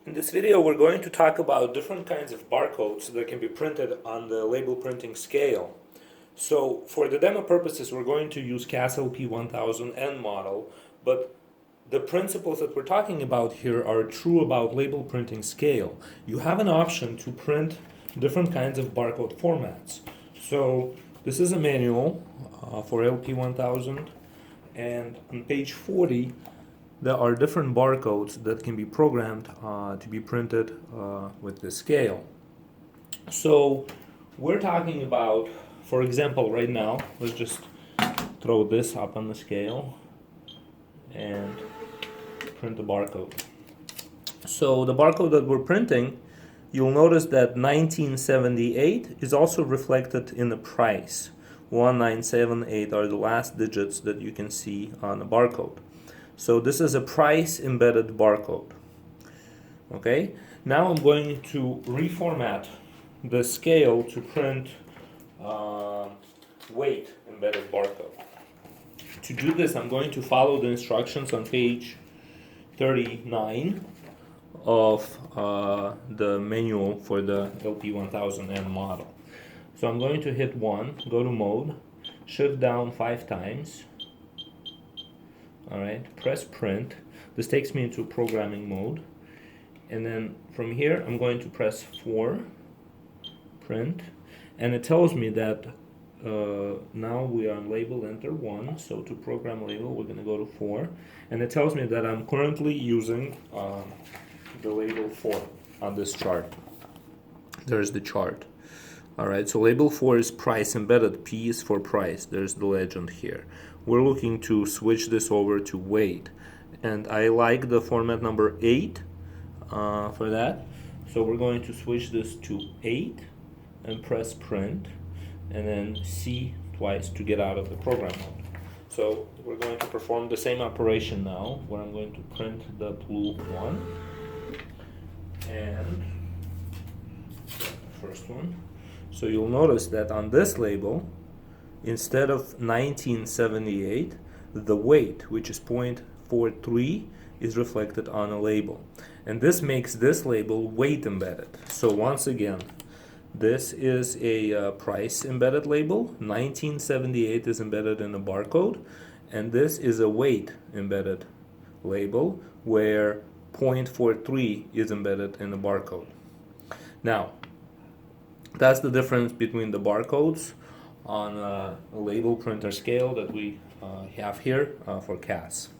In this video, we're going to talk about different kinds of barcodes that can be printed on the label printing scale. So, for the demo purposes, we're going to use CAS Lp1000 model, but the principles that we're talking about here are true about label printing scale. You have an option to print different kinds of barcode formats. So, this is a manual for Lp1000, and on page 40, there are different barcodes that can be programmed to be printed with this scale. So we're talking about, for example, right now, let's just throw this up on the scale and print the barcode. So the barcode that we're printing, you'll notice that 1978 is also reflected in the price. 1978 are the last digits that you can see on the barcode. So this is a price embedded barcode. Okay, now I'm going to reformat the scale to print weight embedded barcode. To do this, I'm going to follow the instructions on page 39 of the manual for the Lp1000 model. So I'm going to hit 1, go to mode, shift down 5 times. Alright, press print. This takes me into programming mode. And then from here, I'm going to press 4, print. And it tells me that now we are on label, enter 1. So to program label, we're going to go to 4. And it tells me that I'm currently using the label 4 on this chart. There's the chart. Alright, so label 4 is price embedded. P is for price. There's the legend here. We're looking to switch this over to weight. And I like the format number 8 for that. So we're going to switch this to 8 and press print. And then C twice to get out of the program mode. So we're going to perform the same operation now, where I'm going to print the blue one. And first one. So you'll notice that on this label, instead of 1978, the weight, which is 0.43, is reflected on a label. And this makes this label weight embedded. So once again, this is a price embedded label. 1978 is embedded in the barcode. And this is a weight embedded label where 0.43 is embedded in the barcode. Now, that's the difference between the barcodes on a label printer scale that we have here for CAS.